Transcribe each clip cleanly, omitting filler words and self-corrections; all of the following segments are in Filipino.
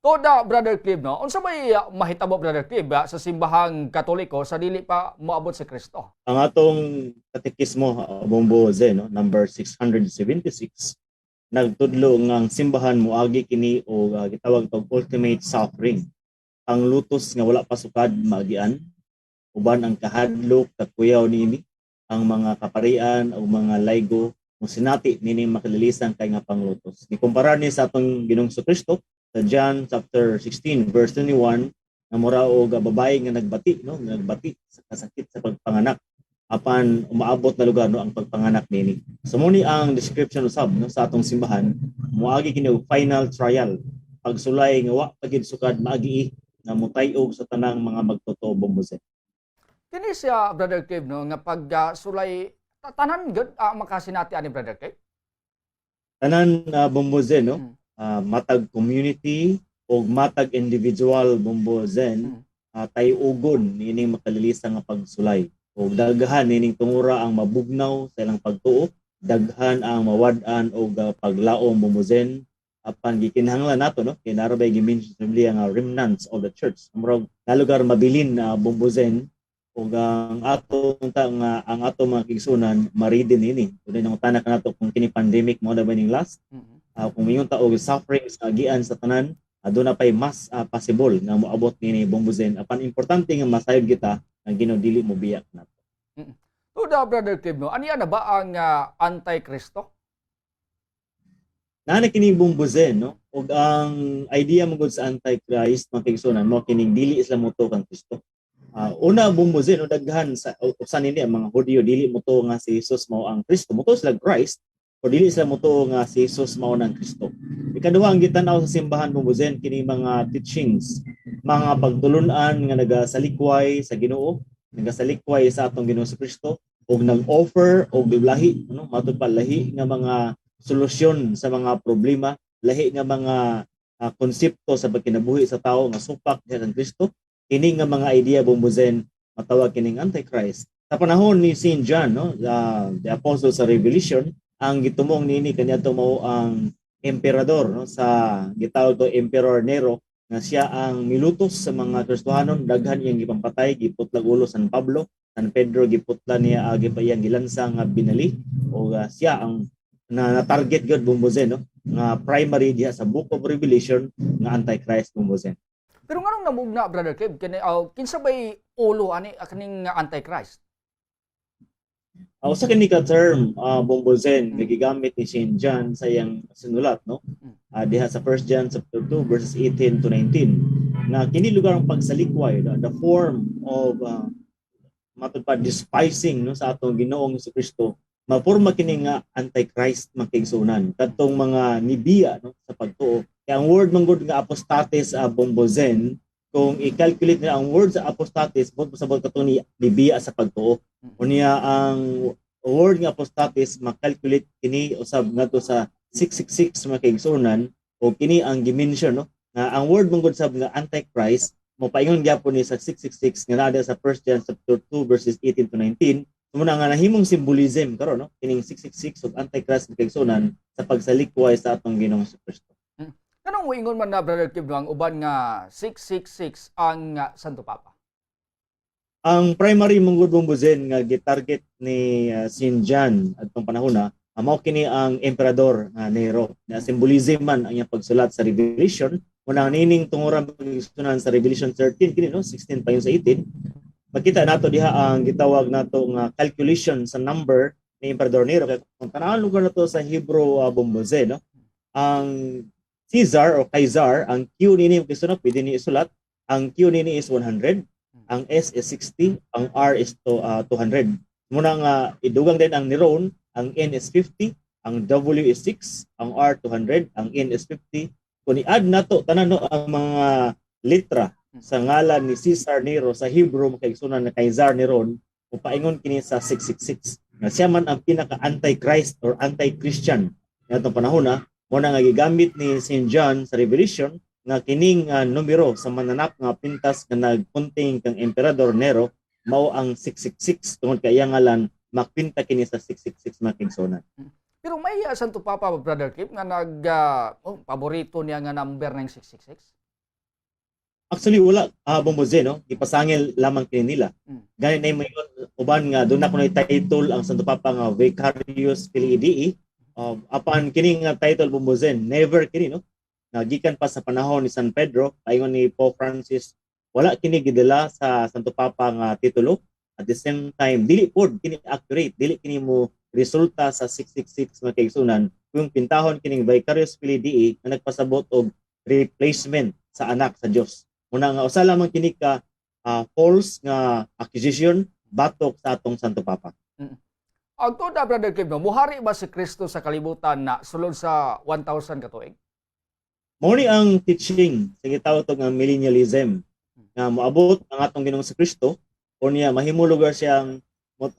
Toda Brother Clive, no? Unsa may mahitabo Brother Clive sa simbahang Katoliko sa dili pa moabot si Kristo? Ang atong katekismo, Bombo Zen, no? Number 676, nagtudlo nga ang simbahan moagi kini o gitawag tog ultimate suffering. Ang lutos nga wala pasukad maagian, uban ang kahadlok kakuyaw niini, ang mga kaparian o mga laygo mo sinati nini makililisan kay nga panglutos. Gikumpara ni sa atong Ginoong Kristo sa John chapter 16 verse 21 na mura og babae nga nagbati, no, nagbati sa kasakit sa pagpanganak apan umaabot na lugar, no, ang pagpanganak nini. So muni ang description usab, no, sa atong simbahan moagi kini og final trial, pagsulay nga wa pagid sukad maagi nga mutay-og sa tanang mga magtotoo Bomboze. Kini siya Brother Clive, no, nga pag sulay tanan gud makasinati ani Brother Clive. Tanan Bomboze, no, Mm. matag community o matag individual Bombozen, tay-ugon nining makalilisa nga pagsulay. O daghan nining tungura ang mabugnaw sa ilang pagtuo, daghan ang mawad-an o paglaom Bombozen apan gikinahanglan nato, no, kay narabay gimension sa Biblia nga remnants of the church. Murag nalugar mabilin na Bombozen o ang ang ato mga kigsunan maridin ini. Tunay nang tanak nato kung kini pandemic mo na ba ning last. Kung mayong taog sufferings agian sa tanan, doon na pa'y mas possible nga moabot ni Bombozen. Apan importante nga masayod kita nga Ginoo dili mo biyak nato. Toda Brother Clive, no, aniya na ba ang anti-Kristo? Nana kini Bombozen, no? Og ang idea mo gud sa Antichrist mga kigsunan mo kining dili sila moto kang Kristo. Una Bombozen, no, daghan sa usan nini ang mga Hudyo dili moto nga si Jesus mao ang Kristo. Moto sila Christ, o dili sila moto nga si Jesus mao nang Kristo. Ikaduha ang gitanaw sa simbahan Bombozen kini mga teachings, mga pagtulunan nga nagasalikway sa Ginoo, nagasalikway sa atong Ginoo sa Kristo ug nag-offer og lahi, ano, matud pa lahi nga mga solusyon sa mga problema, lahi nga mga konsepto sa pagkinabuhi sa tao nga supak sa Kristo. Kini nga mga idea Bombozen matawag kining Antichrist. Sa panahon ni Saint John, no, the apostle sa Revelation, ang gitumong nini kaniadto mao ang emperador, no, sa gitawag to Emperor Nero, nga siya ang milutos sa mga Kristohanon. Daghan iyang gipampatay, giputlag ulo San Pablo, San Pedro giputla niya iyang gilansa nga binali o siya ang na target gud Bombozen, no, nga primary diha sa Book of Revelation nga Antichrist Bombozen. Pero nganong namugna Brother Clive kini kinsa bay ulo ani kaning Antichrist? Usa kini ka term Bombozen nga gigamit ni Saint John sa iyang sinulat, no, diha sa 1 John chapter 2 verses 18 to 19 na kini lugar ang pagsalikway, the form of matud pa despising, no, sa atong Ginoong Kristo. Maporma kini nga Antichrist makigsunan kadtong mga nibiya, no, sa pagtuo. Kaya ang word man gud nga apostates Bombozen, kung i-calculate nila ang word sa apostates, bot pasabot katong ni nibiya sa pagtuo. Unya ang word nga apostates makalculate kini usab ngadto sa 666 makigsunan o kini ang dimension, no, nga ang word man gud sab nga Antichrist mo paingon gyapon ni sa 666 nga naa sa 1 John chapter 2 verses 18 to 19. Muna nga nahimong symbolism karon, no, kining 666 ug Antichrist makigsunan sa pagsalikway sa atong Ginoong Kristo. Kanang moingon man na Brother Clive, no, ang uban nga 666 ang Santo Papa? Ang primary mong Bombozen nga gitarget ni Saint John atong panahon na mao kini ang emperador Nero. Na symbolism man ang iyang pagsulat sa Revelation. Muna nining tunguran pagsunan sa Revelation 13 kini, no, 16 pa yun sa 18. Makita nato diha ang gitawag nato nga calculation sa number ni Emperador Nero. Kaya kung tanawon lugar nato sa Hebrew Bombozen, no, ang Caesar o Kaiser, ang Q nini kisunod pwede ni isulat, ang Q nini is 100, ang S is 60, ang R is 200. Muna nga idugang din ang Neron, ang N is 50, ang W is 6, ang R 200, ang N is 50. Kung i-add nato tanan, no, ang mga litra sa ngalan ni Caesar Nero sa Hebrew makigsunan na Kaiser Neron, upaingon kini sa 666 nga siya man ang pinaka anti-Christ or anti-Christian nitong panahon na mo na nga gigamit ni Saint John sa Revelation nga kining numero sa mananap nga pintas nga nagpunting kang Emperador Nero mao ang 666 tungod kay iyang ngalan makpinta kini sa 666 makigsunan. Pero may Santo Papa Brother Clive nga paborito niya nga number ng 666? Actually wala Bombozen, no, ipasangil lamang kini nila. Mm. Gani na mo uban nga doon ako na title ang Santo Papa nga Vicarius Filii Dei. Apan kini nga title Bombozen never kini, no, nagikan pa sa panahon ni San Pedro paingon ni Pope Francis, wala kini gidala sa Santo Papa nga titulo. At the same time dili pod kini accurate, dili kini mo resulta sa 666 nga kaigsunan kung pintahon kining Vicarius Filii Dei nga nagpasabot og replacement sa anak sa Dios. Muna nga usa lamang kini ka false nga accusation batok sa atong Santo Papa. Ang tuda, Brother Kim, no, muhari ba si Kristo sa kalibutan na sulod sa 1,000 katuig? Mao ni ang teaching sa gitawag nga millennialism nga moabot ang atong Ginoong si Kristo o niya mahimo lugar siyang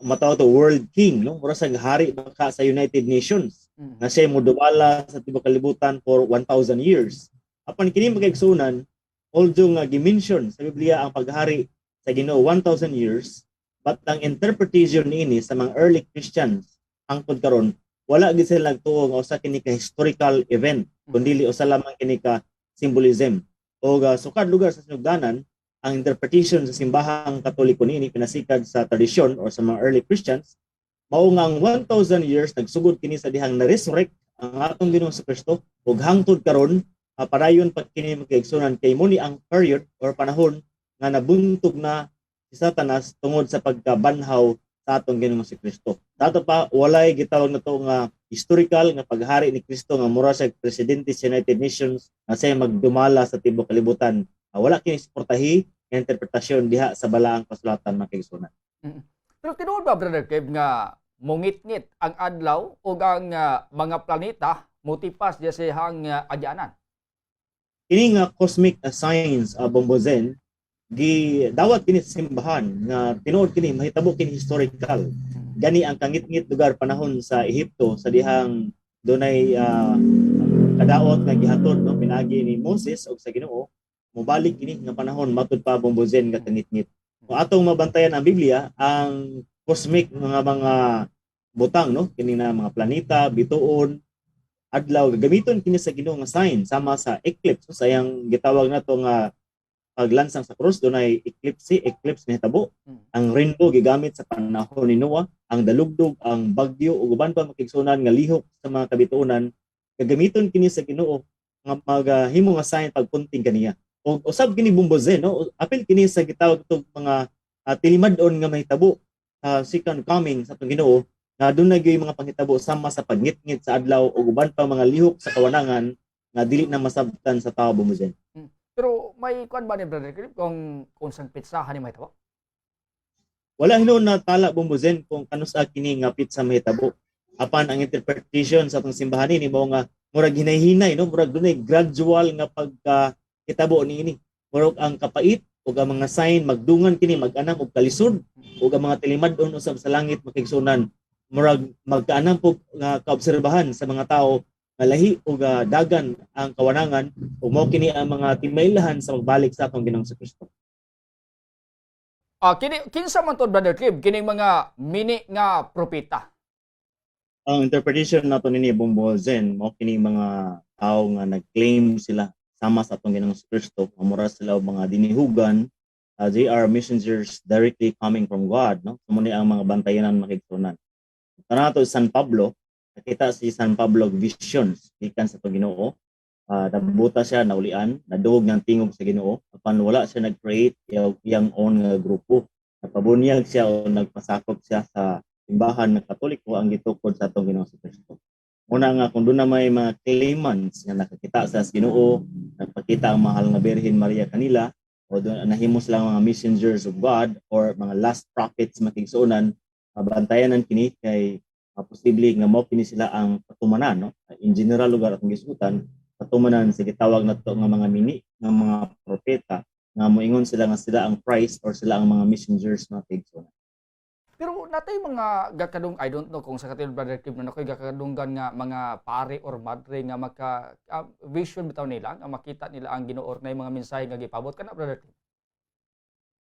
matawag to world king, no, mura sa hari baka sa United Nations nga siya moduwala sa tibuok kalibutan for 1,000 years. Apan kini magaigsunan, although nga gimension sa Biblia ang paghari sa Ginoo 1,000 years, but ang interpretation niini sa mga early Christians hangtod karon wala gid sila nagtuo nga usa kini ka historical event kundi usa lamang kini ka symbolism. O sukad lugar sa sinugdanan ang interpretation sa simbahang Katoliko niini pinasikad sa tradisyon or sa mga early Christians mao nga ang 1,000 years nagsugod kini sa dihang na-resurrect ang atong Ginoong si Kristo ug hangtod karon padayon pa kini magkaigsunan kay muni ang period or panahon nga nabuntog na si Satanas tungod sa pagkabanhaw sa atong Ginoong si Kristo. Dato pa walay gitawag na to nga historical nga paghari ni Kristo nga mura sa presidente sa United Nations nga siya magdumala sa tibuok kalibutan. Wala kini suportahi nga interpretasyon diha sa balaang kasulatan makigsunan. Pero tinuod ba, Brother Kev, nga mungit-ngit ang adlaw o ang mga planeta motipas diya sa hang adyanan? Ini nga cosmic science Bombozen dawat kini sa simbahan nga tinuod kini mahitabo kini historical. Gani ang kangit-ngit lugar panahon sa Ehipto sa dihang dunay kadaot nga gihatod, no, pinagi ni Moses og sa Ginoo, mobalik kini nga panahon matud pa Bombozen nga kangit-ngit. Kung atong mabantayan ang Biblia, ang cosmic mga butang, no, kini na mga planeta, bituon, adlaw gagamiton kini sa Ginoo nga sign sama sa eclipse, so sayang gitawag nato nga paglansang sa krus dunay eclipse mahitabo. Ang rainbow gigamit sa panahon ni Noah, ang dalugdog, ang bagyo ug uban pa makigsunan nga lihok sa mga kabituonan gagamiton kini sa Ginoo nga maghimo nga sign pagpunting kaniya. Ug usab kini Bombozen, no, apil kini sa gitawag tog mga tilimad-on nga mahitabo second coming sa atong Ginoo nga dunay gyud mga panghitabo sama sa pagngit-ngit sa adlaw ug uban pa mga lihok sa kawanangan nga dili na masabtan sa tawo Bombozen. Pero may kuan ba ni Brother Kev kung sang pitsahan ni mahitabo? Wala hinon na tala Bombozen kung kanusa kini nga pitsa mahitabo. Apan ang interpretation sa atong simbahan ni mao nga murag hinay-hinay, no, murag dunay gradual nga pagkahitabo niini. Murag ang kapait ug ang mga sign magdungan kini mag-anam og kalisod ug ang mga tilimad-on usab sa langit makigsunan murag magkaanam po nga kaobserbahan sa mga tao nga lahi ug dagan ang kawanangan ug mao kini ang mga timaylahan sa magbalik sa atong Ginoong si Kristo. Kinsa man to, Brother Kev, kining mga mini nga propeta? Ang interpretation nato nini Bombozen mao kini mga tao nga nag-claim sila sama sa atong Ginoong si Kristo, mura sila og mga dinihugan. They are messengers directly coming from God, no, so muna ang mga bantayanan makigsunan. Kanato San Pablo, nakita si San Pablo visions gikan sa Ginoo. Nabuta siya, naulian, nadugog ng tingog sa Ginoo. Apan wala siya nag-create iyang own nga grupo. Napabunyag siya o nagpasakop siya sa simbahan ng Katoliko ang gitukod sa atong Ginoo si Kristo. Una nga kung doon na may mga claimants nga nakakita sa Ginoo, nagpakita ang mahal nga Birhen Maria kanila, o doon nahimo sila mga messengers of God or mga last prophets makigsuonan, bantayanan kini kay posible nga mao kini sila ang patumanan, no? In general lugar atong gisutan, patumanan sa gitawag nato nga mga mini nga mga propeta nga moingon sila nga sila ang Christ or sila ang mga messengers nga tigsunan. Pero natay mga gakadung, I don't know kung sa katil Brother Kim na nakoy gakadunggan nga mga pare or madre nga maka vision bitaw nila nga makita nila ang Ginoo or na mga mensahe nga gipabot kana, Brother Kim.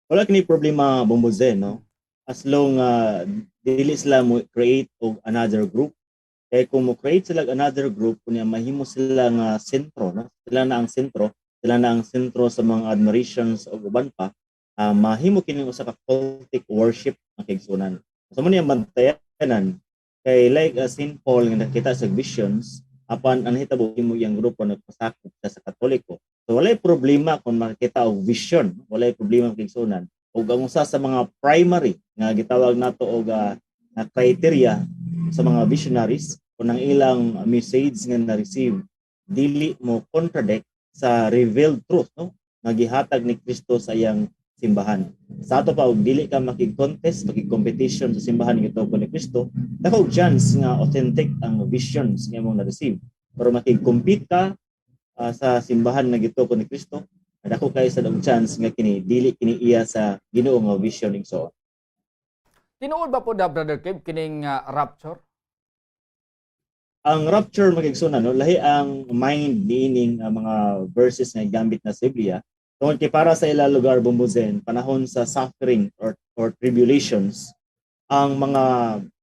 Wala kini problema Bombozen, no? As long dili sila mo create og another group. Kaya kung mo create sila another group kunya mahimo sila nga sentro, no? Sila na ang sentro, sila na ang sentro sa mga admirations o uban pa, mahimo kini usa ka cultic worship ang kaigsunan. So mo niyang bantayanan kay like St. Paul nga nakita sa visions apan ang hitabo mo iyang grupo nagpasakop sa Katoliko. So walay problema kung makita og vision, walay problema ang kaigsunan. Ug ang usa sa mga primary nga gitawag nato og criteria sa mga visionaries kung ang ilang message nga na-receive dili mo contradict sa revealed truth, no, nga gihatag ni Kristo sa iyang simbahan. Sa ato pa og dili ka makig-contest, makig-competition sa simbahan nga gitubo ni Kristo, dako chance nga authentic ang visions nga imong na-receive. Pero makig-compete ka sa simbahan nga gitubo ni Kristo, dako kay sa dag chance nga kini dili kini iya sa Ginoo nga vision ing so. Tinuod ba po da Brother Kev kining rapture? Ang rapture magigsunan, no, lahi ang mind niining mga verses nga gamit na sa Biblia tungod kay para sa ila lugar bumbuzen panahon sa suffering or tribulations ang mga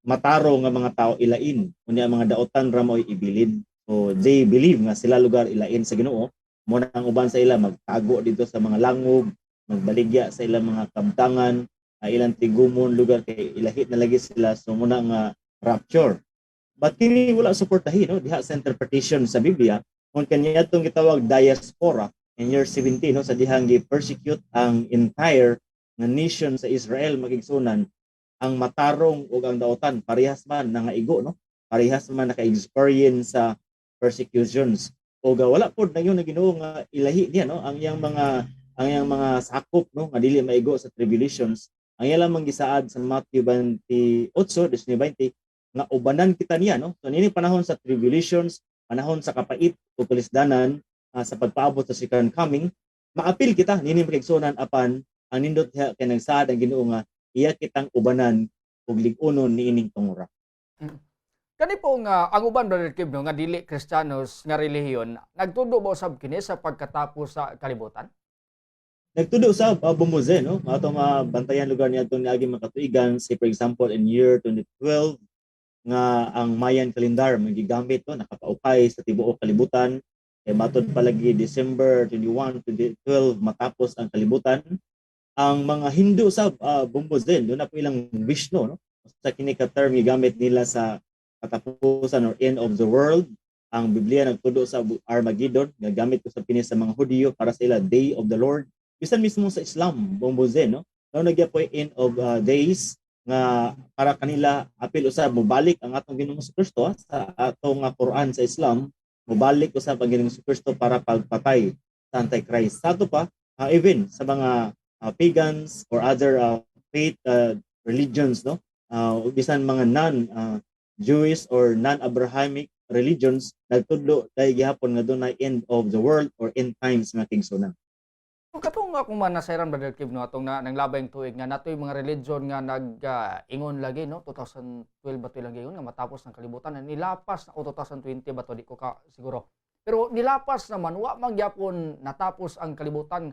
mataro nga mga tao ilain unya ang mga daotan ra mo'y ibilin. So they believe nga sila lugar ilain sa Ginoo mo na ang uban sa ila magtago dito sa mga langub, magbaligya sa ilang mga kabtangan, ilang tigumon lugar kay ilahi na lagi sila, so muna nga rapture. But kini wala suportahin, no, diha sa interpretation sa Biblia kung kanya itong gitawag diaspora in year 17, no, sa dihang gi-persecute ang entire nga nation sa Israel magigsunan ang matarong ug ang daotan parehas man nangaigo, no, parehas man naka-experience sa persecutions o wala pod na yun na Ginoo nga ilahi niya, no, ang iyang mga sakop, no, nga dili maigo sa tribulations. Ang iya lamang gisaad sa Matthew 28:19 nga ubanan kita niya, no. So nini panahon sa tribulations, panahon sa kapait o pulisdanan, sa pagpaabot sa second coming, maapil kita nini makigsunan apan ang nindot kay nagsaad ang Ginoo nga iya kitang ubanan ug lig-unon niining tungura. Kani po nga ang uban Brother Kev, no, nga dili Kristiyanos nga relihiyon, nagtudo ba usab kini sa pagkatapos sa kalibutan? Nagtudo sa bumbuzen, no, ato bantayan lugar niya atong niagi makatuigan, say for example in year 2012 nga ang Mayan calendar magigamit, no, nakapaukay sa tibuok kalibutan kay matod palagi December 21, 2012 matapos ang kalibutan. Ang mga Hindu sa bumbuzen doon na po ilang Vishnu, no, sa kini ka term gigamit nila sa katapusan or end of the world. Ang Biblia nagtudo sa Armageddon nga gamit ko sa pinis sa mga Hudyo para sa ila Day of the Lord. Bisan mismo sa Islam bumbuzen, no, nagya po end of days nga para kanila apil usab mobalik ang atong Ginoong Kristo sa atong Quran sa Islam, mobalik usab ang Ginoong Kristo para pagpatay sa Antichrist. Sa ato pa even sa mga pagans or other faith religions, no, bisan mga non Jewish or non-Abrahamic religions nagtudlo dahil gihapon nga dunay end of the world or end times nga kigsunan. Katong akong manasayran Brother Kev, no, atong nanglabayng tuig nga natoy mga religion nga nag-ingon lagi, no, 2012 ba to lang gayon nga matapos ng kalibutan, nilapas na o 2020 ba to, di ko ka siguro. Pero nilapas naman wa man gyapon natapos ang kalibutan.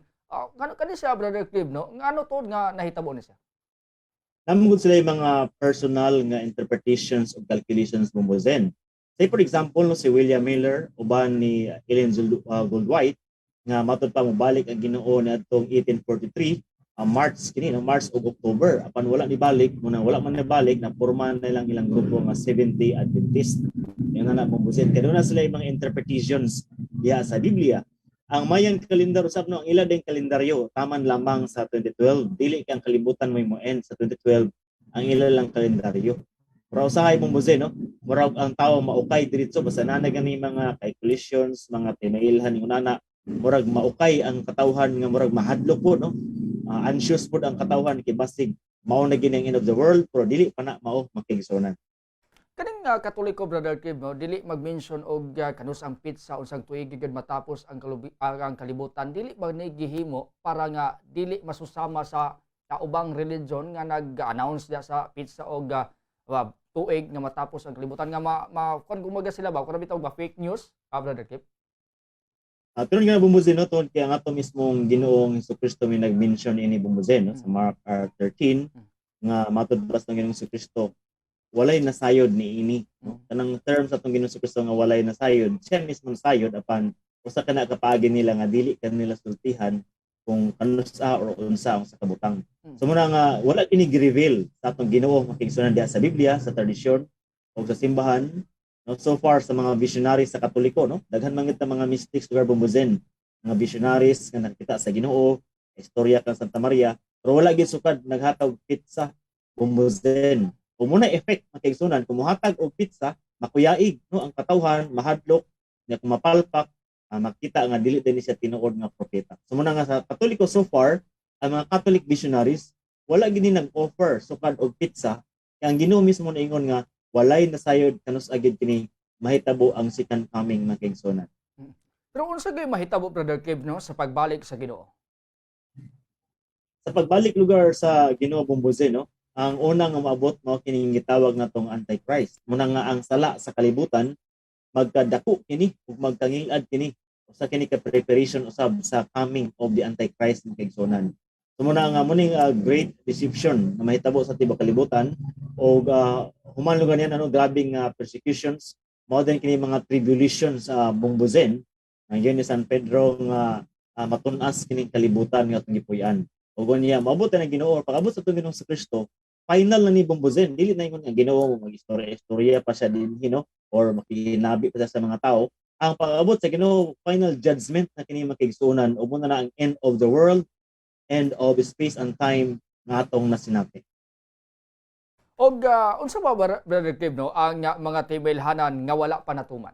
Kani siya Brother Kev, no, ngano to nga nahitabo ni siya? Namugod sila yung mga personal nga interpretations of calculations bumbuzen. Say for example, no, si William Miller uban ni Ellen Goldwhite nga matod pa mobalik ang Ginoo niadtong 1843 March kini, no, March ug October apan wala ni balik muna wala man nibalik na porma na lang ilang grupo nga Seventh-day Adventist. Yan na bumbuzen kay na sila yung mga interpretations diha sa Biblia. Ang Mayan calendar usab, no, ang ila ding kalendaryo taman lamang sa 2012, dili kay ang kalibutan mo end sa 2012 ang ila lang kalendaryo. Pero usahay bumbuzen, no, murag ang tao maukay diretso basta na gani mga calculations, mga timailhan ning unana, murag maukay ang katawhan nga murag mahadlok po, no, anxious po ang katawhan kay basig mao na gini ang end of the world pero dili pa na mao makigsunan. Kaning Katoliko Brother Kev, no, dili mag-mention og kanus ang pizza unsang tuig gid matapos ang kalibutan, dili ba ni gihimo para nga dili masusama sa ubang religion nga nag-announce dia sa pizza og tuig nga matapos ang kalibutan nga kun gumaga sila ba kun bitaw ba fake news, Brother Kev? Pero nga bumbuzen, no, tungod kay ang ato mismong Ginoong Jesucristo may nag-mention ini bumbuzen, no, sa Mark 13 nga matod bas ng Ginoong Jesucristo walay nasayod ni ini, no. Kanang term sa atong Ginoong Jesucristo nga walay nasayod, siya mismo nasayod apan usa ka na kapaagi nila nga dili kanila sultihan kung kanus sa or unsa ang sa kabutang. So muna nga wala kini gi-reveal sa atong Ginoo makigsunan diha sa Biblia, sa tradisyon o sa simbahan. No, so far sa mga visionaries sa Katoliko, no, daghan man kita mga mystics lugar Bombozen, mga visionaries nga nakita sa Ginoo, istorya kan Santa Maria, pero wala gid sukad naghatag pizza Bombozen. Kung muna effect makigsunan kung muhatag og pizza, makuyaig no ang katawhan, mahadlok, nga kung mapalpak makita nga dili din siya tinuod nga propeta. So muna nga sa Katoliko so far, ang mga Catholic missionaries wala gini nag-offer sukad og pizza. Kaya ang Ginoo mismo naingon nga walay nasayod kanus agid kini mahitabo ang second coming makigsunan. Pero unsa gay mahitabo Brother Kev no sa pagbalik sa Ginoo? Sa pagbalik lugar sa Ginoo Bombozen, no, ang unang nga maabot mao kining gitawag natong Antichrist. Muna nga ang sala sa kalibutan magkadako kini ug magkangilad kini usa kini ka preparation usab sa coming of the Antichrist ng kaigsunan. So muna nga muning great deception na mahitabo sa tibok kalibutan o human lugar niyan grabing persecutions mao din kini mga tribulations sa Bombozen ngayon ni San Pedro nga matun-as kining kalibutan nga atong gipuy-an. Ug niya maabot na Ginoo pag-abot sa Ginoo sa Kristo final na ni Bombozen dili na ingon nga Ginoo mag-istorya pa siya dinhi no or makihinabi pa sa mga tao. Ang pag-abot sa Ginoo final judgment na kini makigsunan ug muna na ang end of the world, end of space and time nga atong nasinati. Og unsa ba Brother Kev no ang mga tibilhanan nga wala pa natuman?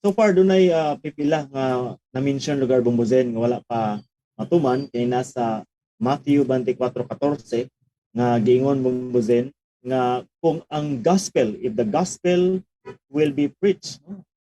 So far dunay pipila nga na-mention lugar Bombozen nga wala pa matuman kay nasa Matthew 24:14 nga giingon Bombozen nga kung ang gospel, if the gospel will be preached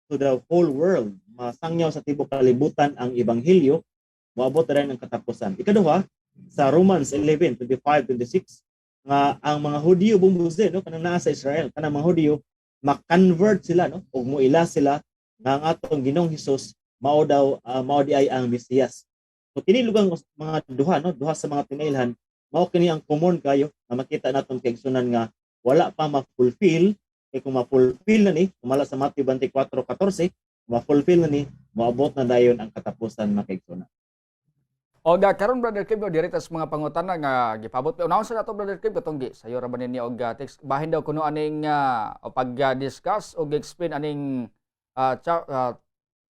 to the whole world, masangyaw sa tibok kalibutan ang ebanghelyo, moabot rin ang katapusan. Ikaduha, sa Romans 11:25-26, nga ang mga Hudyo Bombozen, no, kanang naa sa Israel, kanang mga Hudyo, ma-convert sila, no, o muila sila nga ang atong Ginoong Hesus mao di ay ang Mesiyas. So kini lugang mga duha sa mga tinailhan mao kini ang common kayo na makita naton kay sunan nga wala pa ma-fulfill kay kung ma-fulfill na ni kumala sa Matthew 24:14 ma-fulfill na ni moabot na dayon ang katapusan makigsunan. Og karon Brother Kev diri sa mga pangutana nga gipabot unahon sa nato Brother Kev katong sayo ra ba ni og text bahin daw kuno aning pag-discuss og explain aning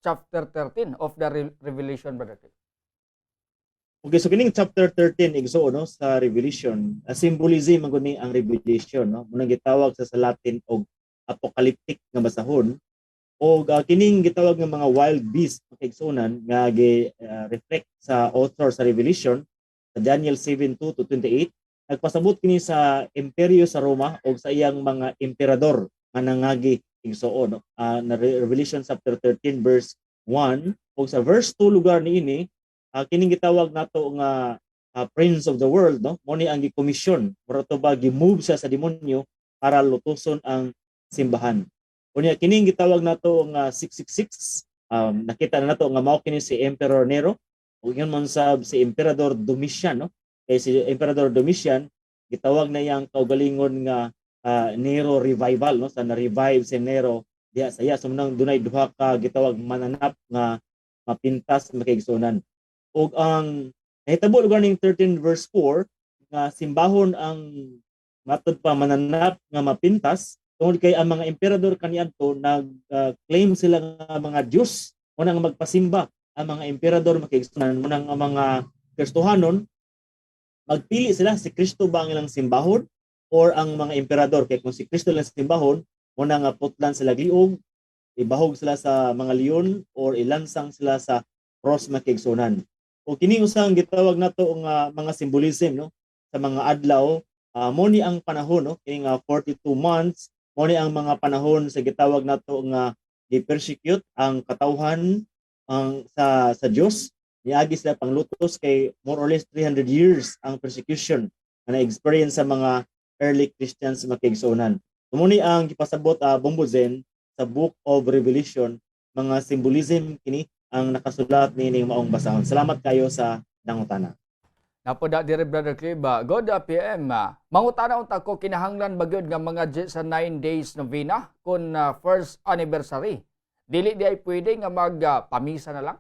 chapter 13 of the Revelation Brother Kev. Okay, so kining chapter 13 igsuon no sa Revelation, symbolism man guni ang Revelation no. Munang gitawag sa Latin og apocalyptic nga basahon o kining gitawag nga mga wild beast makigsunan nga reflect sa author sa Revelation sa Daniel 7:2-28 nagpasabot kini sa imperyo sa Roma o sa iyang mga emperador nga nangagi igsuon no. Na Revelation chapter 13 verse 1 o sa verse 2 lugar niini kining gitawag nato nga prince of the world no mo ni ang gi-commission para to ba gi-move siya sa demonyo para lutuson ang simbahan. Unya kining gitawag nato nga 666 nakita na nato nga mao kini si Emperor Nero ug ingon man sab si Emperador Domitian no kay si Emperador Domitian gitawag na yang kaugalingon nga Nero revival no sa na-revive si Nero diha sa iya so dunay duha ka gitawag mananap nga mapintas makigsunan. Og ang nahitabo lugar ning 13 verse 4 nga simbahon ang matod pa mananap nga mapintas tungod kay ang mga emperador kaniadto nag-claim sila nga mga Diyos mo nang magpasimba ang mga emperador makigsunan mo nang mga Kristohanon magpili sila si Kristo ba ang ilang simbahon or ang mga emperador kay kung si Kristo lang simbahon mo nang putlan sila liog ibahog sila sa mga leon or ilansang sila sa cross makigsunan. O kini usang gitawag nato nga mga symbolism no sa mga adlaw mo ni ang panahon no kini nga 42 months mo ni ang mga panahon sa gitawag nato nga gi-persecute ang katawhan ang sa Dios niagi sila panglutos kay more or less 300 years ang persecution na experience sa mga early Christians makigsunan. So mo ni ang gipasabot Bombozen sa Book of Revelation mga symbolism kini ang nakasulat nining maong basahon. Salamat kayo sa nangutana. Napoda dire Brother Kev, God PM, mangutana unta ko kinahanglan ba gyud nga mga sa 9 days novena kun first anniversary dili di ay pwede nga magpamisa na lang.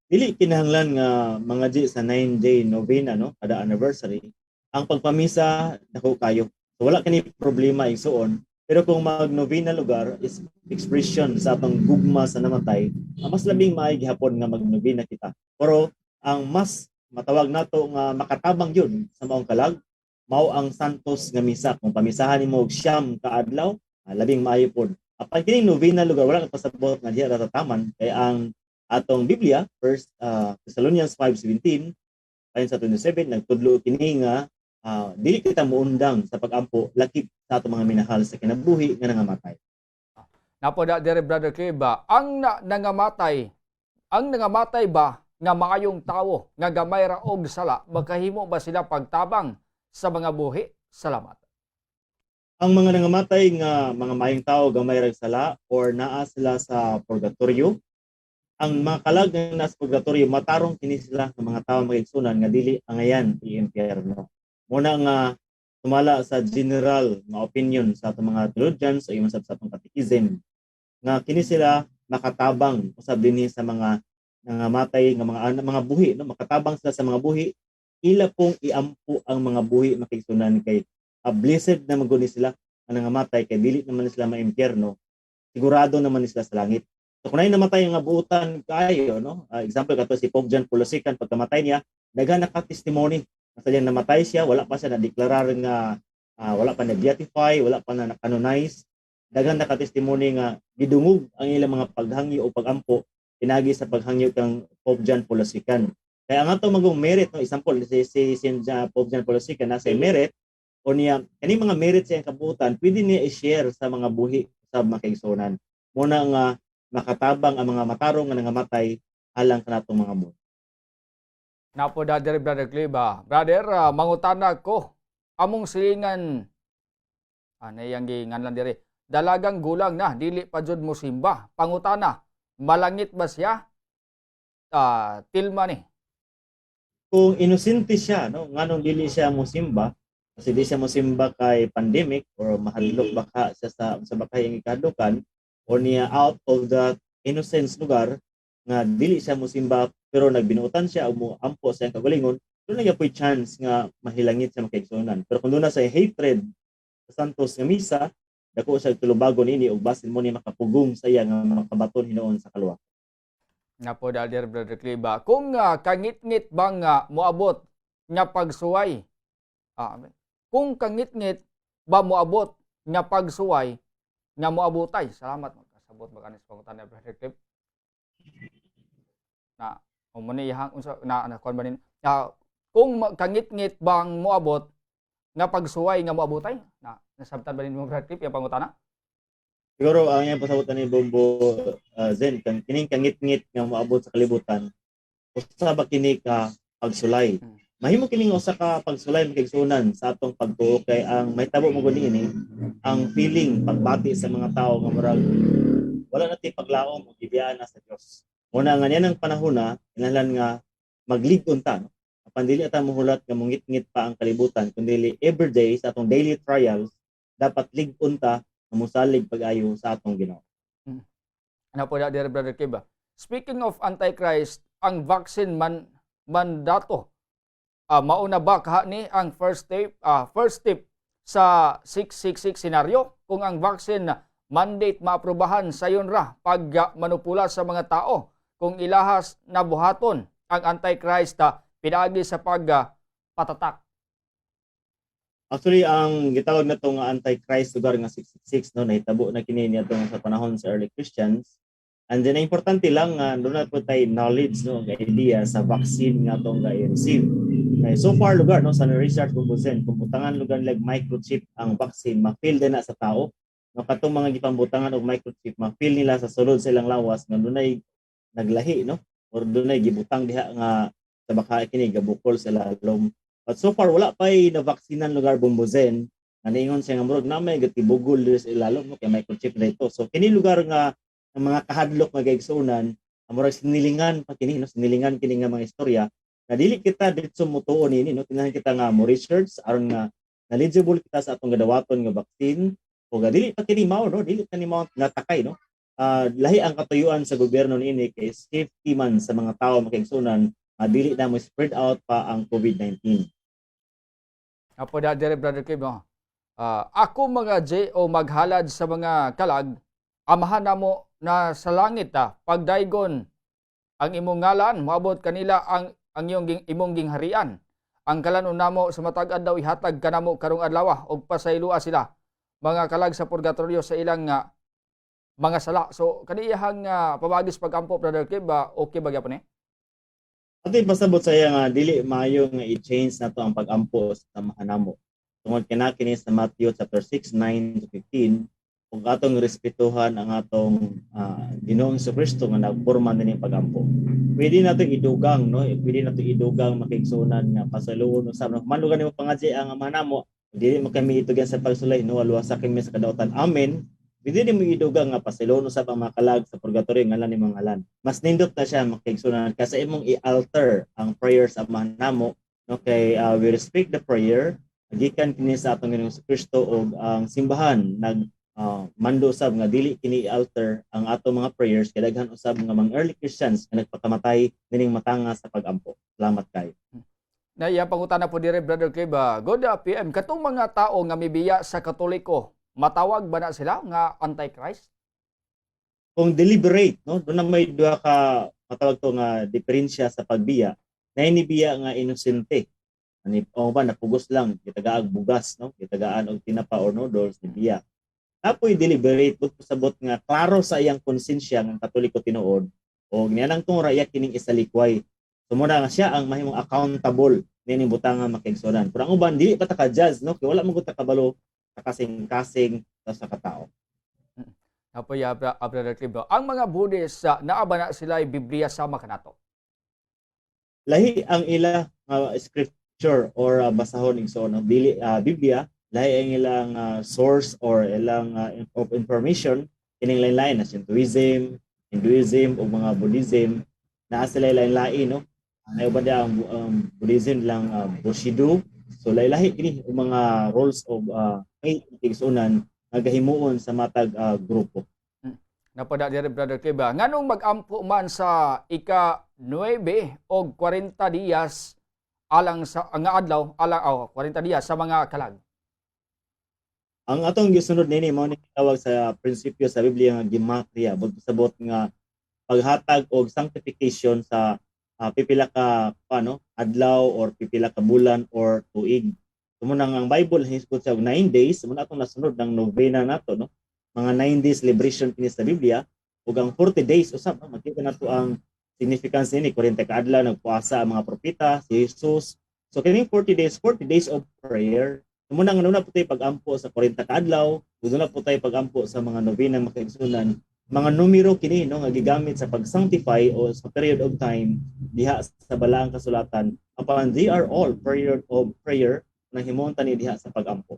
Dili kinahanglan nga mga G sa 9-day novena no kada anniversary ang pagpamisa dako kayo. So wala kani problema igsuon. Pero kung mag-novena lugar is expression sa atong gugma sa namatay, mas labing maay gihapon nga mag-novena kita. Pero ang mas matawag nato nga makatabang yun sa maong kalag mao ang Santos nga misa. Kung pamisahan nimo og siyam ka adlaw, labing maayo pod. Apan kining novena lugar wala ka pasabot nga diha ratataman kay ang atong Biblia, First Thessalonians 5:17 ayon sa 27 nagtudlo kini nga dili kita muundang sa pagampo lakip sa atong mga minahal sa kinabuhi nga nangamatay. Napo da dire Brother Kiba, ang nangamatay ba nga maayong tawo nga gamay ra og sala, makahimo ba sila pagtabang sa mga buhi? Salamat. Ang mga nangamatay nga mga maayong tao gamay ra sala or naa sila sa purgatorio, ang mga kalag nga nasa purgatorio matarong kini sila ng mga tawo magigsunan nga dili angayan i-impyerno. Muna nga sumala sa general nga opinion sa atong mga theologians o yung sa atong catechism nga kini sila makatabang usab dinhi sa mga nangamatay nga mga buhi no, makatabang sila sa mga buhi ila pong iampo ang mga buhi makigsunan kay blessed na maguni sila ang nangamatay kay dili naman sila maimpyerno, sigurado naman sila sa langit. So kung ay namatay nga buutan kayo no, example kato si Pope John Paul II pagkamatay niya daghan na ka-testimony sa diyan namatay siya, wala pa siya na-deklarar nga wala pa na-beatify, wala pa na canonize. Daghan na ka-testimony nga gidungog ang ilang mga paghangyo o pagampo pinagi sa paghangyo kang Pope John Paul II. Kaya ang ato magong merit no, example si Pope John Paul II nasa merit o niya kani mga merit sa iyang kabuutan pwede niya i-share sa mga buhi sa makigsunan. Muna nga makatabang ang mga matarong nga nangamatay alang kanatong mga buhi. Napo da dire Brother Kiba. Brother, mangutana ko. Among silingan nayang ginganlan dire. Dalagang gulang na dili pa jud mo simba. Pangutana, malangit ba siya? Tilma ni. Kung inosente siya no nganong dili siya mosimba kasi di siya mosimba kay pandemic or mahadlok baka siya sa bakay ang ikadukan o niya out of the innocence lugar nga dili siya mosimba pero nagbinuotan siya o mo ampo sa iyang kagalingon, doon na po'y chance nga mahilangit sa makaigsunan. Pero kung doon na sa hatred sa Santos nga misa, dako siya tulubagon ini o basin mo ni makapugong sa iya nga makabaton hinoon sa kalwa. Napo da dire Brother Kiba. Kung kangit-ngit bang moabot nga pagsuway. Kung kangit-ngit ba moabot nga pagsuway nga moabutay. Salamat magkasabot ba kanis pangutan ni Brother Kiba. Na umunihang unsa na kon banin kung kangit-ngit bang moabot nga pagsuway nga moabutay na nasabtan ba ninyo Brother Clip yung pangutana? Siguro ang iyang pasabutan ni Bombo Zen kang kining kangit-ngit nga moabot sa kalibutan usa ba kini ka pagsulay. Mahimo kining usa ka pagsulay makigsunan sa atong pagtuo kay ang may tabo mo guni ini ang feeling pagbati sa mga tao nga murag wala na ti paglaom o gibiyaan na sa Dios. Una nga niya ng panahon na, kinahanglan nga magligon ta. No? Apan dili ata muhulat nga mungit-ngit pa ang kalibutan, kundi everyday sa atong daily trials, dapat ligon ta na musalig pag-ayo sa atong Ginoo. Ano po na, dear Brother Kiba? Speaking of Antichrist, ang vaccine mandato, mauna ba kaha ni ang first step sa 666 senaryo? Kung ang vaccine mandate maaprobahan sa ra pag manupula sa mga tao, kung ilahas na buhaton ang Antichrist pinagi sa pagpatatak. Actually, ang gitawag na itong Antichrist lugar nga 666, no, nahitabo na kini niya sa panahon sa early Christians. And then, importante lang nga doon na po tayo knowledge, no, idea sa vaccine nga itong i-receive. So far, lugar, no, sa research kung butangan lugar like microchip ang vaccine, ma-feel din na sa tao. No, katong mga gipambutangan og microchip, ma-feel nila sa sulod sa ilang lawas nga doon ay naglahi, no? Or doon ay gibutang diha nga sa baka kini gabukol sa lalom. But so far wala pa na vaksinan lugar Bombozen. Naningon siya nga murag na may gatibugol sa ilalom no kay microchip na ito. So kini lugar nga ang mga kahadlok nga gaigsunan, murag sinilingan pa kini no, sinilingan kini nga mga istorya. Na dili kita dito mutuon ini no, tinahan kita nga mo research aron nga knowledgeable kita sa atong gadawaton nga vaccine o dili pa kini mao no, dili kani mao natakay no. lahi ang katuyuan sa gobyerno niini kay safety man sa mga tao makigsunan, dili na mo spread out pa ang COVID-19. Apo da dire Brother Kim, no? Ako mga J o maghalad sa mga kalag, amahan namo na sa langit pagdaygon ang imong ngalan, moabot kanila ang imong gingharian. Ang kalanon namo sa matag adlaw ihatag kanamo karong adlaw og pasaylua sila mga kalag sa purgatorio sa ilang mga sala. So kaniyang pamagis pagampo Brother Kim, okay ba gyapon ni? Ato pasabot sa iya nga dili maayo nga i-change nato ang pag-ampo sa mahanamo. Tungod kina kini sa Matthew chapter 6:9-15, ug atong respetuhan ang atong Ginoong Kristo nga nagporma dinhi pag-ampo. Pwede nato idugang, no? Pwede nato idugang makigsunan nga pasaluon usab. Manugan nimo pangadji ang mahanamo, dili mo kami itugan sa pagsulay, no? Luwasa kami sa kadautan. Amen. Pwede din mo idugang nga pasaluon usab ang makalag sa purgatorio ngalan ni ngalan. Mas nindot na siya makigsunan kasi imong i-alter ang prayers sa mahanamo, no? Kay we respect the prayer gikan kini sa atong Ginoong Kristo og ang simbahan mando usab nga dili kini i-alter ang atong mga prayers kay daghan usab nga mga early Christians nga nagpakamatay dining matanga sa pag-ampo. Salamat kay. Na iya pangutana po dire Brother Kim, good PM katong mga tao nga mibiya sa Katoliko, matawag ba na sila nga antichrist? Kung deliberate, no, doon na may duha ka matawag to nga diferensya sa pagbiya. Na inibiya nga inosente. Ani o ba napugos lang gitagaag bugas, no, gitagaan og tinapa or noodles ni biya. Apoy deliberate but pasabot nga klaro sa iyang konsensya ng Katoliko tinuod o nianang tong raya kining isalikway. Sumuna nga siya ang mahimong accountable nining butangan makigsunan. Pero ang uban dili pa ta ka judge, no, kay wala man gud ta kabalo sa kasing-kasing sa katao. Apo ya Brother Kim, ang mga Buddhist naa ba na sila Biblia sama kanato? Lahi ang ila scripture or basahon igsoon ang dili Biblia, lahi ang ilang source or ilang of information kining lain-lain na Shintoism, Hinduism o mga Buddhism naa sila lain-lain, no. Ang uban dia ang Buddhism lang Bushido. So lahi-lahi kini ang mga rules of faith igsuonan nga gahimuon sa matag grupo. Napada dire Brother Kim, nganong mag-ampo man sa ika-9 o 40 diyas alang sa nga adlaw alang 40 diyas sa mga kalag? Ang atong gisunod nini mao ni tawag sa prinsipyo sa Biblia nga gematria, sabot nga paghatag og sanctification sa pipila ka adlaw or pipila ka bulan or tuig. Sumo nang ang Bible hisgot sa 9 days, sumo atong nasunod ng novena nato, no. Mga 9 days celebration kini sa Biblia ug ang 40 days usab, no? Makita nato ang significance ni 40 ka adlaw nagpuasa ang mga propeta, si Jesus. So kining 40 days of prayer. Sumo nang una po tayo pag-ampo sa 40 ka adlaw, una po tayo pag-ampo sa mga novena makaigsunan. Mga numero kini, no, nga gigamit sa pag-sanctify o sa period of time diha sa balaang kasulatan. Apan they are all period of prayer na himonta ni diha sa pag-ampo.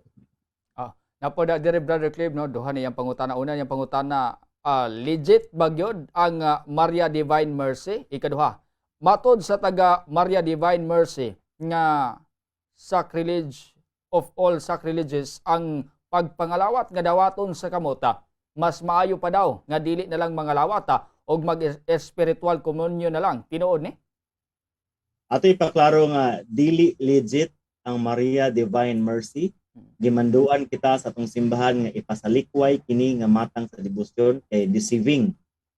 Napoda dire Brother Clive, no, duha niyang pangutana. Una niyang pangutana, legit ba gyud ang Maria Divine Mercy? Ikaduha, matod sa taga Maria Divine Mercy nga sacrilege of all sacrileges ang pagpangalawat nga dawaton sa kamota, mas maayo pa daw nga dili na lang mga lawata og mag-spiritual communion na lang. Tinuod ni? Ato ipaklaro nga dili legit ang Maria Divine Mercy. Gimanduan kita sa atong simbahan nga ipasalikway kini nga matang sa debosyon kay deceiving.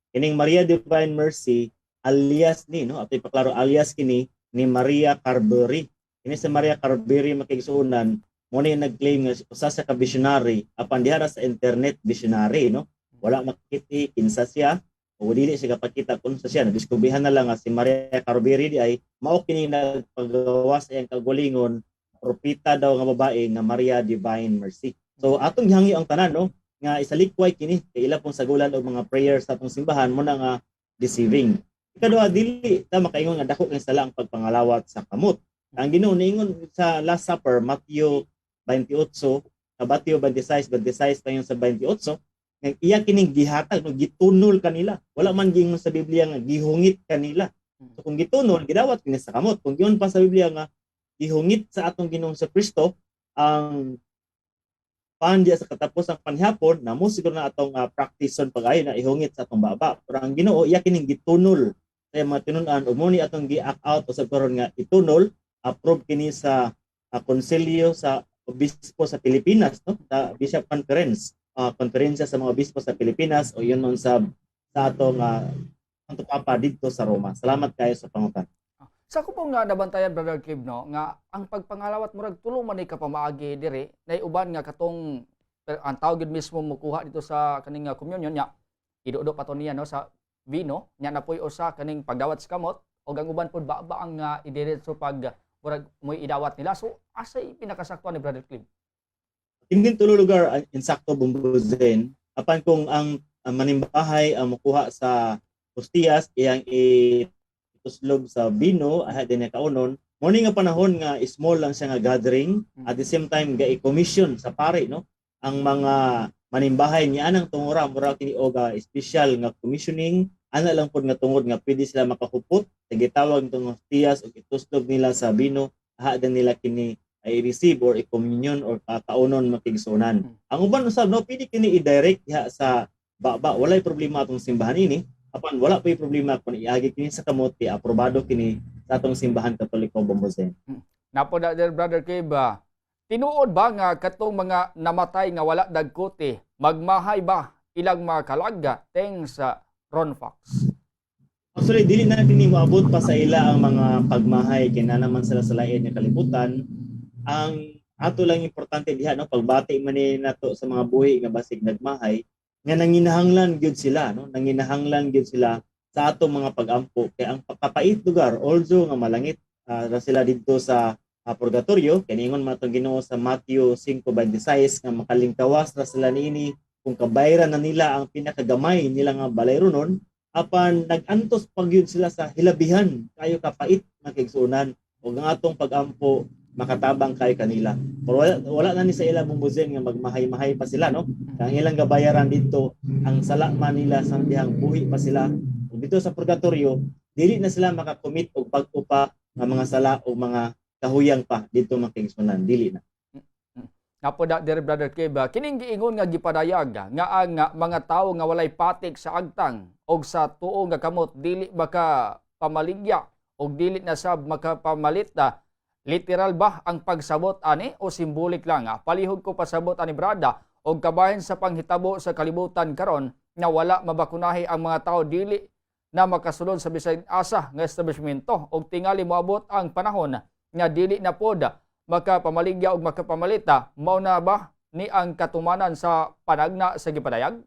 Kining Maria Divine Mercy alias ni, no, ato ipaklaro alias kini ni Maria Carberry. Kini sa Maria Carberry makigsuonan mo ni nag-claim nga usa sa ka visionary apan diha sa internet visionary, no. Wala makiti kinsa siya o dili siya kapakita kung sa siya. Nadiskubrihan na lang nga si Maria Carberry di ay mao kini nagpagawas sa iyang kagulingon propeta daw nga babae nga Maria Divine Mercy. So atong gihangi ang tanan, no, nga isalikway kini kay ila pong sagulan og mga prayers sa atong simbahan mo na nga deceiving. Ikaduha, dili ta makaingon nga dako kay sala ang pagpangalawat sa kamot. Ang Ginoo niingon sa Last Supper Matthew 28 Matthew 26 pa yun sa 28 nga iya kining gihatag, no, gitunol kanila. Wala man gingon sa Biblia nga gihungit kanila. So kung gitunol gidawat kini sa kamot. Kung giyon pa sa Biblia nga ihungit sa atong Ginoong Kristo ang apan diya sa katapos ang panhapon namo siguro na atong practiceon pag-ayo na ihungit sa atong baba. Pero ang Ginoo iya kining gitunol sa mga tinun-an ug mo ni atong gi-act out usab karon nga itunol approve kini sa konselyo sa obispo sa Pilipinas, no, sa Bishop Conference, konferensya sa mga obispo sa Pilipinas o yun man sa atong Santo Papa dito sa Roma. Salamat kayo sa pangutan. Sa ko pong nga nabantayan, Brother Clive, no, nga ang pagpangalawat murag tulong man ni ka pamaagi dire, na uban nga katong ang tawag gid mismo mukuha dito sa kaning communion nya, idudo pa to niya no sa vino, nya napoy usa kaning pagdawat sa kamot, o ang uban pod ba ang idiretso pag murag mo'y idawat nila. So asay pinakasaktuan ni Brother Clive? Hindi tulo lugar insakto bumbuzen, apan kung ang manimbahay ang mukuha sa hostiyas, iyang ituslog sa vino, ahat din na kaunon, morning nga panahon nga small lang siya nga gathering, at the same time ga i-commission sa pare, no, ang mga manimbahay niya anang tungura mura kini og special nga commissioning, ana lang pod nga tungod nga pwede sila makahupot sa gitawag nitong hostiyas ug ituslog nila sa vino, ahat din nila kini ay receive or i-communion or kaunon makigsunan. Ang uban usab no pwede kini i-direct diha sa baba, walay problema atong simbahan ini. Apan wala pa yung problema kung iagi kini sa kamot, aprobado kini sa atong simbahan Katoliko Bombozen. Napo da Brother Clive, tinuod ba nga katong mga namatay nga wala dagkote, magmahay ba ilang mga kalaga teng sa Ron Fox? Actually, dili na kini moabot pa sa ila ang mga pagmahay kay na naman sila sa lain nga kalibutan. Ang ato lang importante diha no pagbati man ni nato sa mga buhi nga basig nagmahay nga nanginahanglan gyud sila, no, nanginahanglan gyud sila sa atong mga pag-ampo kay ang papait lugar also nga malangit ra sila didto sa purgatorio kay ningon man atong Ginoo sa Matthew 5:26 nga makalingkawas ra sila niini kung kabayran na nila ang pinakagamay nila nga balayronon, apan nagantos pagyud sila sa hilabihan kayo kapait nga kigsunan ug ang atong pag-ampo makatabang kay kanila. Pero wala na ni sa ila bumbuzen nga magmahay-mahay pa sila, no? Ang ilang gabayaran dito, ang sala man nila sa dihang buhi pa sila. Ug dito sa purgatorio, dili na sila makakomit og pag-upa nga mga sala o mga kahuyang pa dito makigsunan, dili na. Napo da Brother Clive, kining giingon nga gipadayag nga ang mga tawo nga walay patik sa agtang og sa tuo nga kamot dili baka pamaligya og dili na sab makapamalit literal ba ang pagsabot ani o simbolik lang? Palihog ko pasabot ani brada og kabahin sa panghitabo sa kalibutan karon nga wala mabakunahi ang mga tao dili na makasulod sa bisan asa nga establishmento og tingali moabot ang panahon nga dili na pod makapamaligya og makapamalita. Mao na ba ni ang katumanan sa panagna sa gipadayag?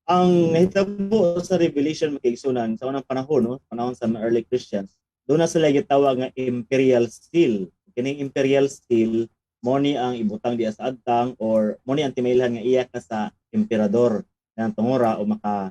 Ang nahitabo sa Revelation makigsunan sa unang panahon, no, panahon sa mga early Christians, doon na sila gitawag nga imperial seal. Kining imperial seal mo ni ang ibutang diya sa adtang or mo ni ang timailhan nga iya ka sa emperador ng tungora o maka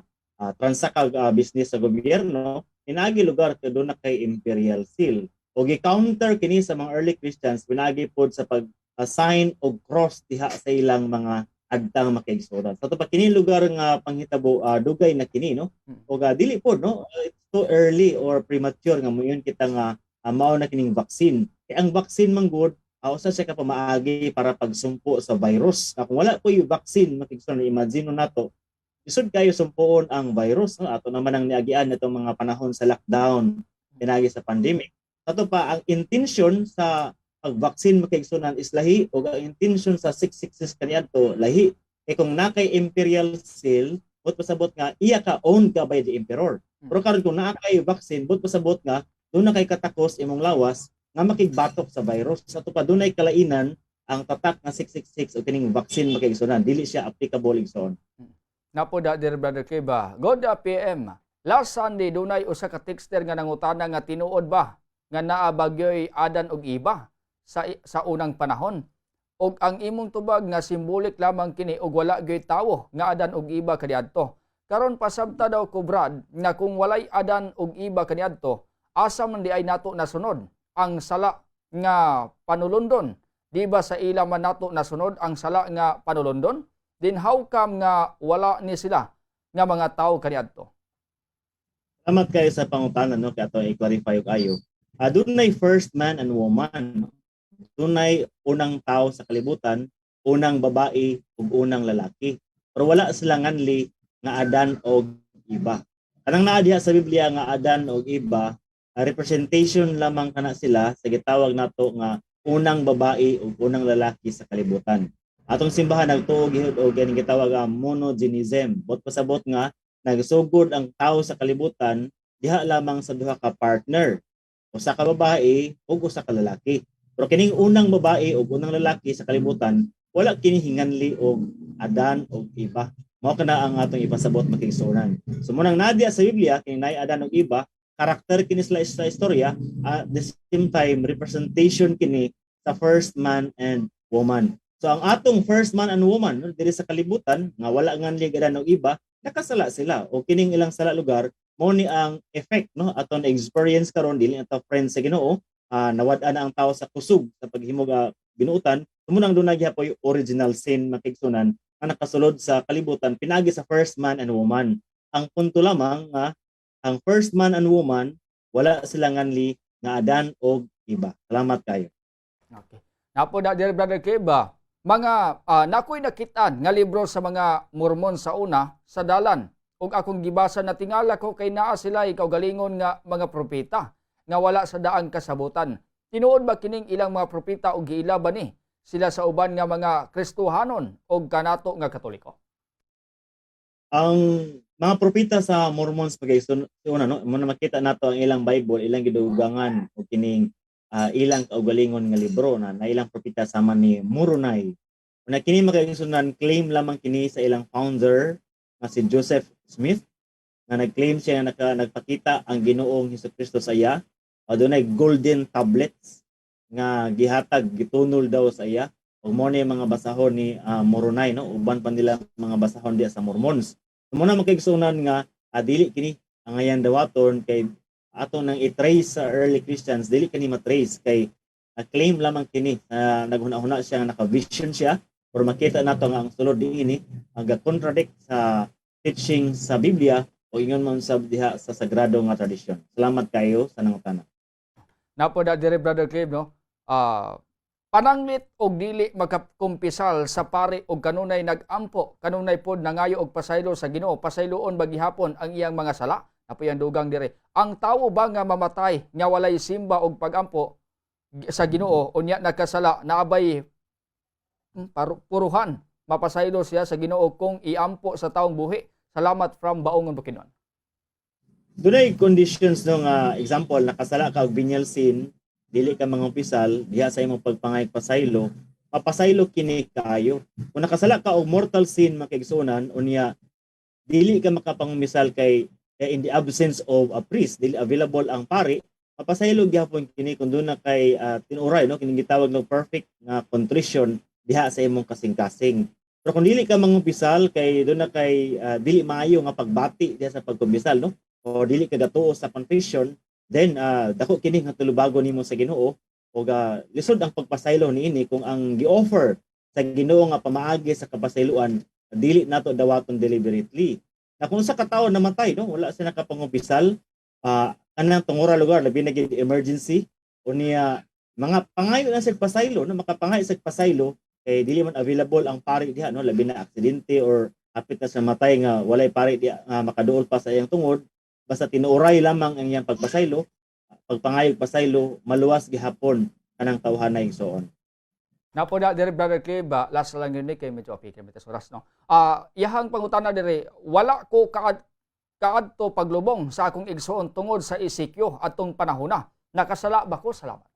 transact business sa gobyerno, inagi lugar kay doon na kay imperial seal. O gi-counter kini sa mga early Christians pinagi pod sa pag-assign og cross diha sa ilang mga agtang makigsunan. So pa kini lugar nga panghitabo dugay na kini, no. O dili pod, no, it's too early or premature nga moyon kita nga mao na kining vaccine. Kay ang vaccine man gud usa siya ka pamaagi para pagsumpo sa virus. Kung wala po yung vaccine makigsunan, imagine nato isod kayo sumpuon ang virus, no. Ato naman ang niagian nitong mga panahon sa lockdown pinagi sa pandemic. Ato pa ang intention sa pag-vaccine makigsunan is lahi o ang intention sa 666 kaniadto lahi. Kay kung nakay imperial seal, bot pasabot nga iya ka owned ka by the emperor. Pero karon kung nakay vaccine, bot pasabot nga doon na kay katakos imong lawas nga makigbatok sa virus. Sa to pa dunay kalainan ang tatak nga 666 o kining vaccine makigsunan, dili siya applicable igsoon. Napo da Brother Clive, God PM. Last Sunday dunay usa ka texter nga nangutana nga tinuod ba nga naa bagyoy adan og iba sa unang panahon. Og ang imong tubag nga simbolik lamang kini og wala gyud tawo nga adan og iba kaniadto. Karon pasabta daw ko Brad nga kung walay adan og iba kaniadto, asa man di ay nato nasunod ang sala nga panulundon. Di ba sa ila man nato nasunod ang sala nga panulundon? Then how come nga wala ni sila nga mga tawo kaniadto? Salamat kayo sa pangutanan, no, kay ato i-clarify og ayo. Dunay first man and woman. Dunay unang tao sa kalibutan unang babae ug unang lalaki. Pero wala sila nganli nga Adan og Iba. Kanang naa diha sa Biblia nga Adan og Iba, representation lamang kana sila sa gitawag nato nga unang babae ug unang lalaki sa kalibutan. Atong simbahan nagtuo gihud og ganing gitawag nga monogenism. Bot pasabot nga nagsugod ang tao sa kalibutan diha lamang sa duha ka partner, usa ka babae ug usa ka lalaki. Pero kining unang babae ug unang lalaki sa kalibutan wala kini hinganli og Adan ug Iba. Mao kana ang atong ipasabot makigsuonan. So munang nadya sa Biblia kini nay Adan ug Iba, karakter kini sa istorya, at the same time representation kini sa first man and woman. So ang atong first man and woman diri sa kalibutan nga wala nganli Adan ug Iba, nakasala sila o kining ilang sala lugar mo ni ang effect no aton experience karon dili ato friends sa Ginoo, nawad-an na ang tao sa kusog sa paghimog binuutan. Sumunang dunay gyapon original sin makigsunan nga nakasulod sa kalibutan pinagi sa first man and woman. Ang punto lamang nga ang first man and woman wala sila nganli nga Adan og Iba. Salamat kayo. Okay. Napo da diri Brother Kiba, mga nakoy nakitaan nga libro sa mga Mormon sa una sa dalan. Ug akong gibasa na tingala ko kay naa sila kaugalingon nga mga propeta nga wala sa daang kasabutan. Tinuod ba kining ilang mga propeta og giilaban ni sila sa uban nga mga Kristohanon o kanato nga Katoliko? Ang mga propeta sa Mormons una no, mo makita nato ang ilang Bible, ilang gidugangan o kining ilang kaugalingon nga libro na ilang propeta sama ni Moroni. Una kini makigsunan claim lamang kini sa ilang founder nga si Joseph Smith nga nag-claim siya nga nagpakita ang Ginoong Hesukristo sa iya. Adunay golden tablets nga gihatag gitunol daw sa iya. Ug mo ni mga basahon ni Moroni no, uban pa nila mga basahon diya sa Mormons. Muna makigsunan nga dili kini ang ayan dawaton kay ato nang i-trace sa early Christians, dili kini matrace kay claim lamang kini naghuna-huna siya nga naka-vision siya or makita nato nga ang sulod diini ang contradict sa teaching sa Biblia o ingon man sa diha sa sagrado nga tradisyon. Salamat kayo sa nangutana. Napo da diri Brother Clive no. Pananglit og dili magkakumpisal sa pare og kanunay nagampo, kanunay pod nangayo og pasaylo sa Ginoo, pasayloon bagihapon ang iyang mga sala. Napo yang dugang dire. Ang tawo ba nga mamatay nga walay simba og pagampo sa Ginoo unya nakasala naabay puruhan mapasaylo siya sa Ginoo kung iampo sa taong buhi. Salamat from Baongon Bukidnon. Dunay conditions no nga example nakasala ka og venial sin, dili ka mangumpisal diha sa imong pagpangayag pasaylo, mapasaylo kini kaayo. Kung nakasala ka og mortal sin makigsunan unya dili ka makapangumisal kay in the absence of a priest, dili available ang pari, mapasaylo gyapon kini kung doon na kay tinuray no kining gitawag ng perfect nga contrition diha sa imong kasing-kasing. Pero kung dili ka mangumpisal kay doon na kay dili maayo nga pagbati diha sa pagkumpisal no o dili ka gatuo sa confession, then dako kini nga tulubago nimo sa Ginoo o lisod ang pagpasaylo niini kung ang gi-offer sa Ginoo nga pamaagi sa kapasayloan dili nato dawaton deliberately. Na kung sa katawo namatay no wala siya nakapangumpisal, anang tungura lugar labi na gid emergency unya mga pangayo na sa pasaylo no makapangay sa pasaylo kay dili man available ang pari diha no labi na aksidente or hapit na sa matay nga walay pari diha makaduol pa sa iyang tungod. Basta tinuoray lamang ang iyang pagpasaylo, pagpangayog pasaylo, maluwas gihapon kanang tawhanay igsoon. Napo da diri Brother Kiba, last lang yun kay medyo apik kay oras no. Iyahang pangutana diri, wala ko kaadto paglubong sa akong igsoon tungod sa isikyo atong panahona. Nakasala ba ko? Salamat.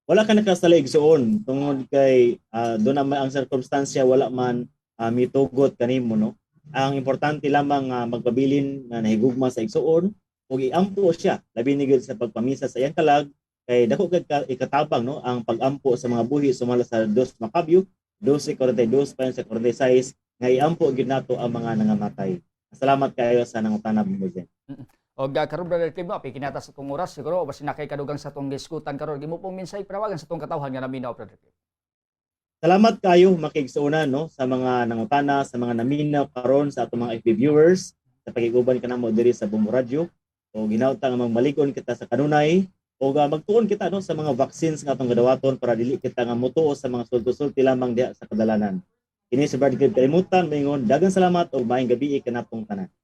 Wala ka nakasala igsoon tungod kay doon naman ang circumstansya wala man mitugot kanimo no. Ang importante lamang magpabilin na nahigugma sa igsoon ug iampo siya labi ni gid sa pagpamisa sa iyang kalag kay dako gid ikatabang no ang pagampo sa mga buhi sumala sa 2 Makabyo 12:42 pa sa 46 nga iampo gid nato ang mga nangamatay. Salamat kayo sa nangutana Bumuzen. Og karon Brother Kiba, pikinata sa tong oras siguro basi na kay kadugang sa tong diskutan karon gimo pong minsay panawagan sa tong katawhan nga naminaw Brother Kiba. Salamat kayo makigsuonan no sa mga nangutana, sa mga naminaw karon sa atong mga FB viewers sa pagiguban kanamo diri sa Bumbo Radio. O ginawta nga magmaligon kita sa kanunay O magtuon kita no sa mga vaccines nga atong gadawaton para dili kita nga mutuo sa mga sulti-sulti lamang diha sa kadalanan. Kini si Brad kalimutan, mingon dagang salamat o maayong gabi kanatong tanan.